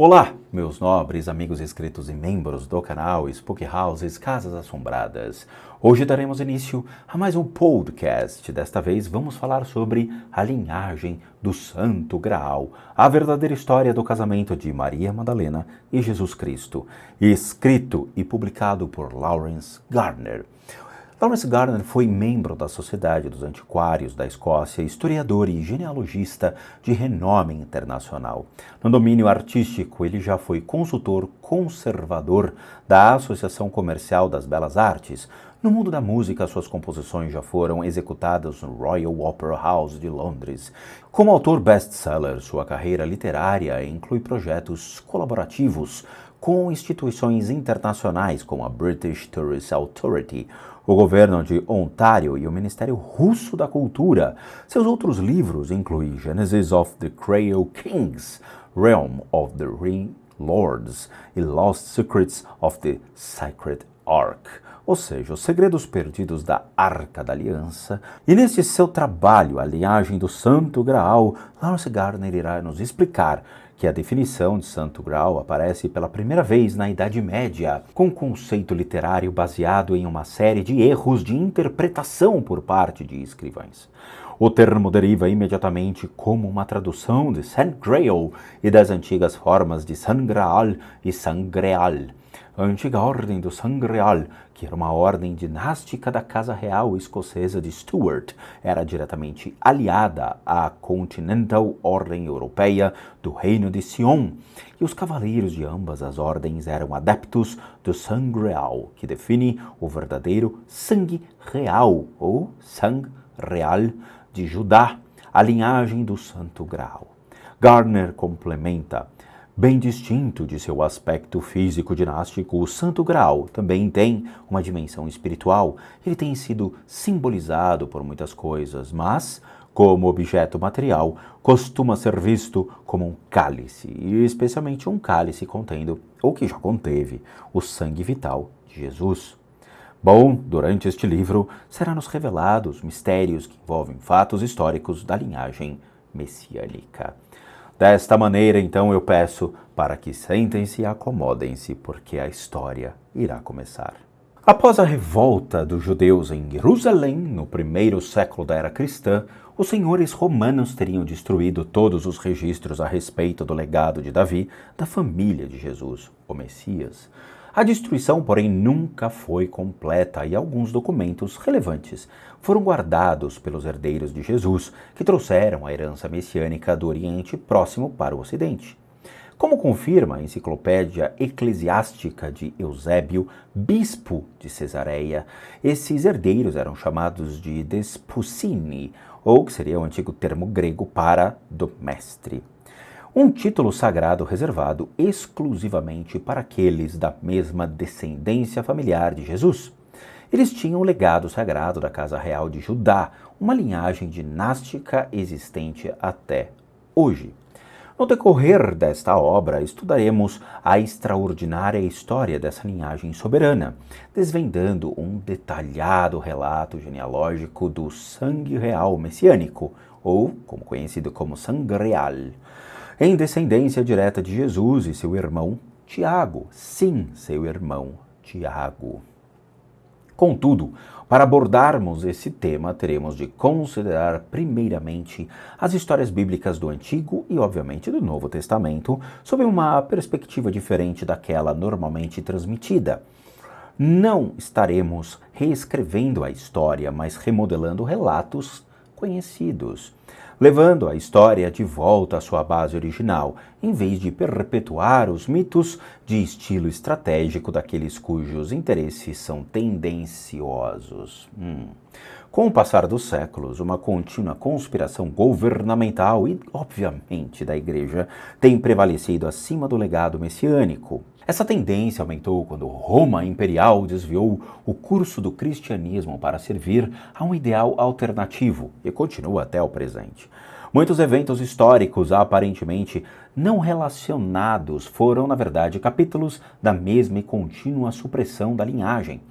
Olá, meus nobres amigos inscritos e membros do canal Spook Houses Casas Assombradas. Hoje daremos início a mais um podcast. Desta vez vamos falar sobre a linhagem do Santo Graal, a verdadeira história do casamento de Maria Madalena e Jesus Cristo, escrito e publicado por Lawrence Gardner. Lawrence Gardner foi membro da Sociedade dos Antiquários da Escócia, historiador e genealogista de renome internacional. No domínio artístico, ele já foi consultor conservador da Associação Comercial das Belas Artes. No mundo da música, suas composições já foram executadas no Royal Opera House de Londres. Como autor best-seller, sua carreira literária inclui projetos colaborativos com instituições internacionais como a British Tourist Authority, o governo de Ontário e o Ministério Russo da Cultura. Seus outros livros incluem Genesis of the Creole Kings, Realm of the Ring Lords e Lost Secrets of the Sacred Ark, ou seja, os segredos perdidos da Arca da Aliança. E nesse seu trabalho, A Linhagem do Santo Graal, Lawrence Gardner irá nos explicar que a definição de Santo Graal aparece pela primeira vez na Idade Média, com um conceito literário baseado em uma série de erros de interpretação por parte de escrivães. O termo deriva imediatamente como uma tradução de Saint Graal e das antigas formas de Sangraal e Sangreal. A antiga ordem do Sangreal, que era uma ordem dinástica da Casa Real Escocesa de Stuart, era diretamente aliada à Continental Ordem Europeia do Reino de Sion, e os cavaleiros de ambas as ordens eram adeptos do Sangreal, que define o verdadeiro sangue real, ou sangue real de Judá, a linhagem do Santo Graal. Gardner complementa: bem distinto de seu aspecto físico dinástico, o Santo Graal também tem uma dimensão espiritual. Ele tem sido simbolizado por muitas coisas, mas, como objeto material, costuma ser visto como um cálice, e especialmente um cálice contendo, ou que já conteve, o sangue vital de Jesus. Bom, durante este livro será-nos revelado os mistérios que envolvem fatos históricos da linhagem messiânica. Desta maneira, então, eu peço para que sentem-se e acomodem-se, porque a história irá começar. Após a revolta dos judeus em Jerusalém, no primeiro século da era cristã, os senhores romanos teriam destruído todos os registros a respeito do legado de Davi, da família de Jesus, o Messias. A destruição, porém, nunca foi completa e alguns documentos relevantes foram guardados pelos herdeiros de Jesus, que trouxeram a herança messiânica do Oriente Próximo para o Ocidente. Como confirma a Enciclopédia Eclesiástica de Eusébio, bispo de Cesareia, esses herdeiros eram chamados de despucini, ou que seria o antigo termo grego para do mestre. Um título sagrado reservado exclusivamente para aqueles da mesma descendência familiar de Jesus. Eles tinham o legado sagrado da Casa Real de Judá, uma linhagem dinástica existente até hoje. No decorrer desta obra, estudaremos a extraordinária história dessa linhagem soberana, desvendando um detalhado relato genealógico do sangue real messiânico, ou como conhecido como Sangreal, em descendência direta de Jesus e seu irmão Tiago. Sim, seu irmão Tiago. Contudo, para abordarmos esse tema, teremos de considerar primeiramente as histórias bíblicas do Antigo e, obviamente, do Novo Testamento, sob uma perspectiva diferente daquela normalmente transmitida. Não estaremos reescrevendo a história, mas remodelando relatos conhecidos, levando a história de volta à sua base original, em vez de perpetuar os mitos de estilo estratégico daqueles cujos interesses são tendenciosos. Com o passar dos séculos, uma contínua conspiração governamental e, obviamente, da Igreja tem prevalecido acima do legado messiânico. Essa tendência aumentou quando Roma Imperial desviou o curso do cristianismo para servir a um ideal alternativo e continua até o presente. Muitos eventos históricos aparentemente não relacionados foram, na verdade, capítulos da mesma e contínua supressão da linhagem.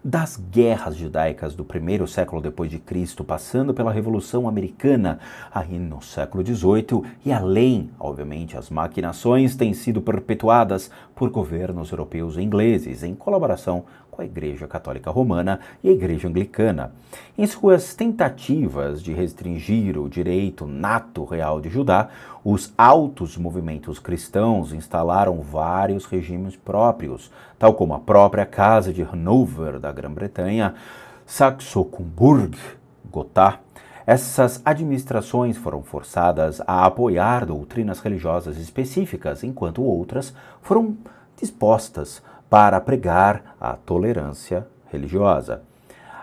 Das guerras judaicas do primeiro século depois de Cristo, passando pela Revolução Americana, aí no século XVIII, e além, obviamente, as maquinações têm sido perpetuadas por governos europeus e ingleses, em colaboração com a Igreja Católica Romana e a Igreja Anglicana. Em suas tentativas de restringir o direito nato real de Judá, os altos movimentos cristãos instalaram vários regimes próprios, tal como a própria Casa de Hanover da Grã-Bretanha, Saxe-Coburg, Gotha. Essas administrações foram forçadas a apoiar doutrinas religiosas específicas, enquanto outras foram dispostas para pregar a tolerância religiosa.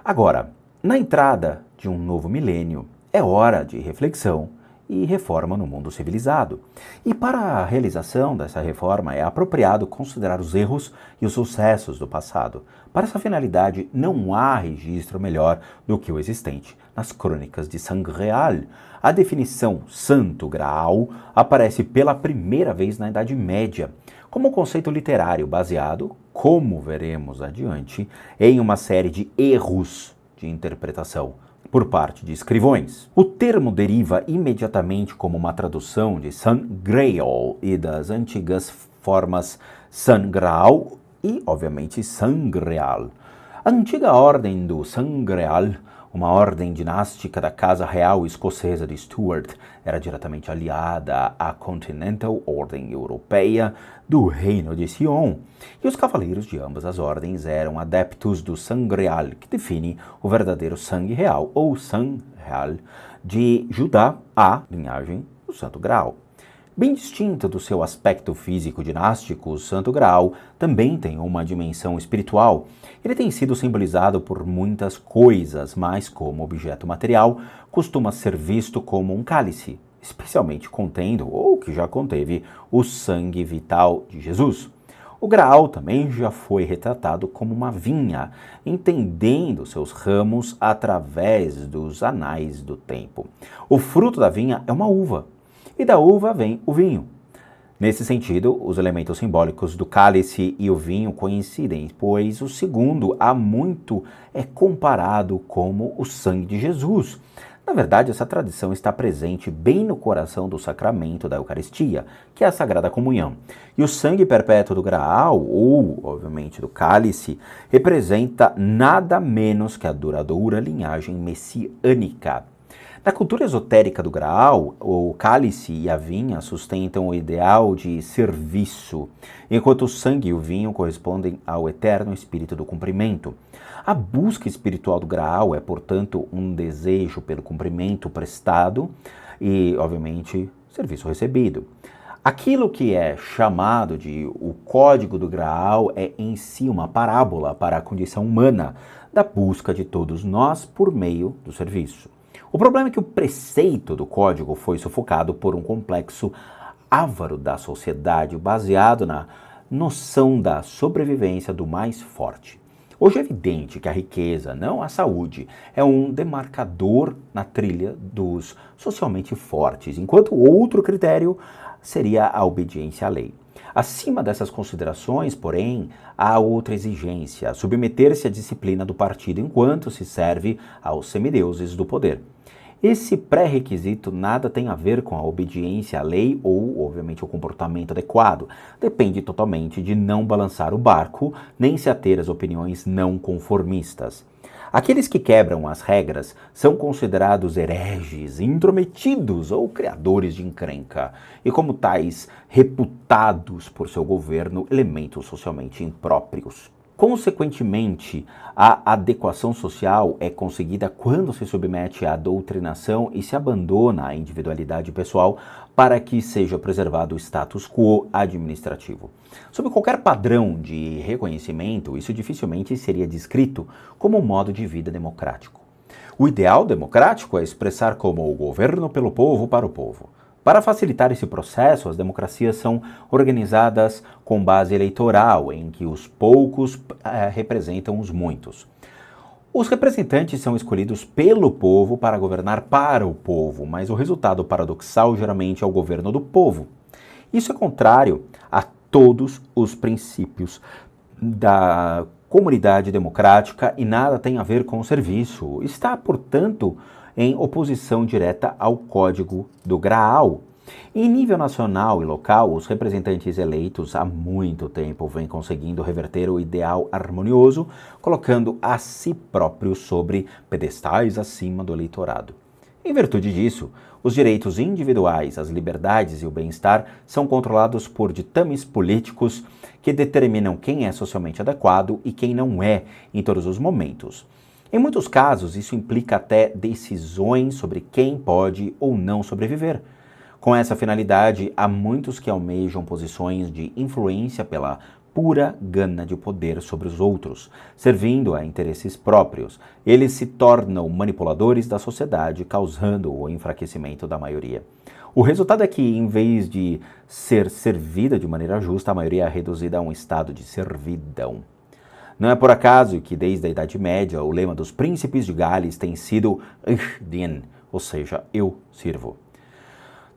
Agora, na entrada de um novo milênio, é hora de reflexão e reforma no mundo civilizado. E para a realização dessa reforma é apropriado considerar os erros e os sucessos do passado. Para essa finalidade, não há registro melhor do que o existente nas crônicas de Sangreal. A definição Santo Graal aparece pela primeira vez na Idade Média, como um conceito literário baseado, como veremos adiante, em uma série de erros de interpretação por parte de escrivões. O termo deriva imediatamente como uma tradução de Sangraal e das antigas formas Sangraal e, obviamente, Sangreal. A antiga ordem do Sangreal, uma ordem dinástica da Casa Real Escocesa de Stuart, era diretamente aliada à Continental Ordem Europeia do Reino de Sion, e os cavaleiros de ambas as ordens eram adeptos do Sangreal, que define o verdadeiro sangue real, ou Sangreal, de Judá, a linhagem do Santo Graal. Bem distinto do seu aspecto físico dinástico, o Santo Graal também tem uma dimensão espiritual. Ele tem sido simbolizado por muitas coisas, mas como objeto material, costuma ser visto como um cálice, especialmente contendo, ou que já conteve, o sangue vital de Jesus. O Graal também já foi retratado como uma vinha, entendendo seus ramos através dos anais do tempo. O fruto da vinha é uma uva, e da uva vem o vinho. Nesse sentido, os elementos simbólicos do cálice e o vinho coincidem, pois o segundo há muito é comparado como o sangue de Jesus. Na verdade, essa tradição está presente bem no coração do sacramento da Eucaristia, que é a Sagrada Comunhão. E o sangue perpétuo do Graal, ou, obviamente, do cálice, representa nada menos que a duradoura linhagem messiânica. Na cultura esotérica do Graal, o cálice e a vinha sustentam o ideal de serviço, enquanto o sangue e o vinho correspondem ao eterno espírito do cumprimento. A busca espiritual do Graal é, portanto, um desejo pelo cumprimento prestado e, obviamente, serviço recebido. Aquilo que é chamado de o Código do Graal é em si uma parábola para a condição humana da busca de todos nós por meio do serviço. O problema é que o preceito do código foi sufocado por um complexo ávaro da sociedade baseado na noção da sobrevivência do mais forte. Hoje é evidente que a riqueza, não a saúde, é um demarcador na trilha dos socialmente fortes, enquanto outro critério seria a obediência à lei. Acima dessas considerações, porém, há outra exigência: submeter-se à disciplina do partido enquanto se serve aos semideuses do poder. Esse pré-requisito nada tem a ver com a obediência à lei ou, obviamente, o comportamento adequado. Depende totalmente de não balançar o barco, nem se ater às opiniões não conformistas. Aqueles que quebram as regras são considerados hereges, intrometidos ou criadores de encrenca, e como tais, reputados por seu governo elementos socialmente impróprios. Consequentemente, a adequação social é conseguida quando se submete à doutrinação e se abandona a individualidade pessoal para que seja preservado o status quo administrativo. Sob qualquer padrão de reconhecimento, isso dificilmente seria descrito como um modo de vida democrático. O ideal democrático é expressar como o governo pelo povo para o povo. Para facilitar esse processo, as democracias são organizadas com base eleitoral, em que os poucos representam os muitos. Os representantes são escolhidos pelo povo para governar para o povo, mas o resultado paradoxal geralmente é o governo do povo. Isso é contrário a todos os princípios da comunidade democrática e nada tem a ver com o serviço. Está, portanto, em oposição direta ao Código do Graal. Em nível nacional e local, os representantes eleitos há muito tempo vêm conseguindo reverter o ideal harmonioso, colocando a si próprios sobre pedestais acima do eleitorado. Em virtude disso, os direitos individuais, as liberdades e o bem-estar são controlados por ditames políticos que determinam quem é socialmente adequado e quem não é em todos os momentos. Em muitos casos, isso implica até decisões sobre quem pode ou não sobreviver. Com essa finalidade, há muitos que almejam posições de influência pela pura gana de poder sobre os outros, servindo a interesses próprios. Eles se tornam manipuladores da sociedade, causando o enfraquecimento da maioria. O resultado é que, em vez de ser servida de maneira justa, a maioria é reduzida a um estado de servidão. Não é por acaso que, desde a Idade Média, o lema dos príncipes de Gales tem sido Ich dien, ou seja, eu sirvo.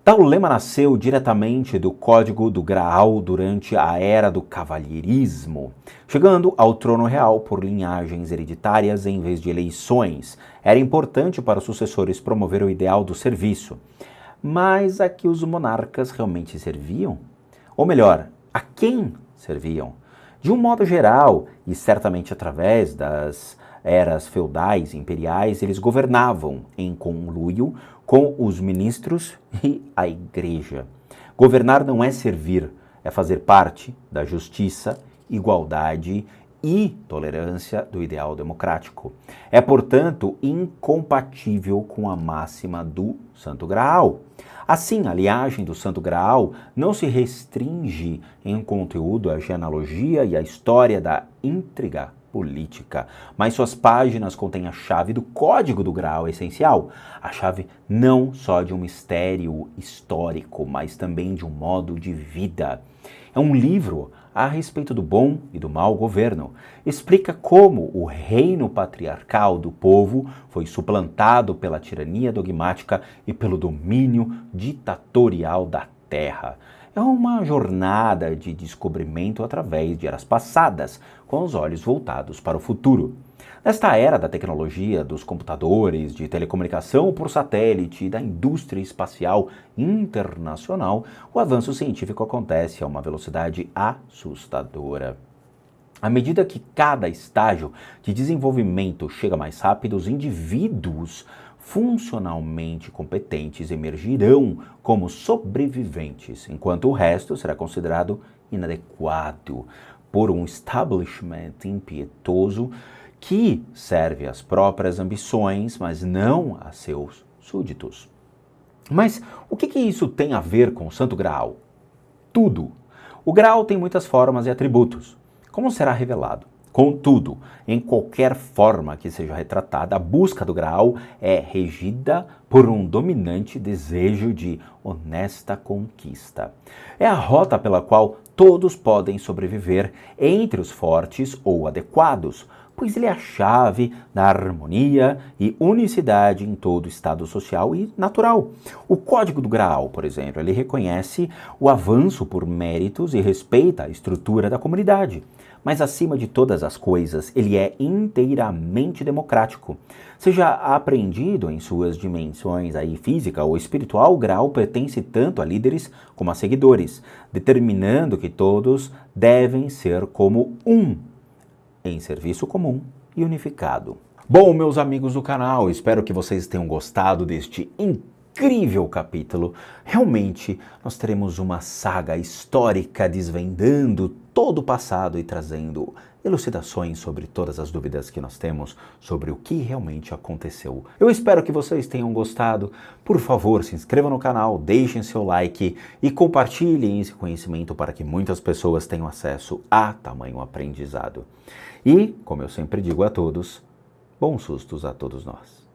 Tal lema nasceu diretamente do Código do Graal durante a Era do Cavalheirismo, chegando ao trono real por linhagens hereditárias em vez de eleições. Era importante para os sucessores promover o ideal do serviço. Mas a que os monarcas realmente serviam? Ou melhor, a quem serviam? De um modo geral, e certamente através das eras feudais e imperiais, eles governavam em conluio com os ministros e a igreja. Governar não é servir, é fazer parte da justiça, igualdade e tolerância do ideal democrático. É, portanto, incompatível com a máxima do Santo Graal. Assim, a linhagem do Santo Graal não se restringe em conteúdo à genealogia e à história da intriga política, mas suas páginas contêm a chave do Código do Graal essencial, a chave não só de um mistério histórico, mas também de um modo de vida. É um livro a respeito do bom e do mau governo. Explica como o reino patriarcal do povo foi suplantado pela tirania dogmática e pelo domínio ditatorial da terra. É uma jornada de descobrimento através de eras passadas, com os olhos voltados para o futuro. Nesta era da tecnologia, dos computadores, de telecomunicação por satélite e da indústria espacial internacional, o avanço científico acontece a uma velocidade assustadora. À medida que cada estágio de desenvolvimento chega mais rápido, os indivíduos funcionalmente competentes emergirão como sobreviventes, enquanto o resto será considerado inadequado por um establishment impietoso que serve às próprias ambições, mas não a seus súditos. Mas o que isso tem a ver com o Santo Graal? Tudo. O Graal tem muitas formas e atributos, como será revelado. Contudo, em qualquer forma que seja retratada, a busca do Graal é regida por um dominante desejo de honesta conquista. É a rota pela qual todos podem sobreviver entre os fortes ou adequados, pois ele é a chave da harmonia e unicidade em todo o estado social e natural. O Código do Graal, por exemplo, ele reconhece o avanço por méritos e respeita a estrutura da comunidade. Mas, acima de todas as coisas, ele é inteiramente democrático. Seja apreendido em suas dimensões aí, física ou espiritual, o Graal pertence tanto a líderes como a seguidores, determinando que todos devem ser como um, em serviço comum e unificado. Bom, meus amigos do canal, espero que vocês tenham gostado deste incrível capítulo. Realmente, nós teremos uma saga histórica desvendando todo o passado e trazendo elucidações sobre todas as dúvidas que nós temos sobre o que realmente aconteceu. Eu espero que vocês tenham gostado. Por favor, se inscrevam no canal, deixem seu like e compartilhem esse conhecimento para que muitas pessoas tenham acesso a tamanho aprendizado. E, como eu sempre digo a todos, bons sustos a todos nós.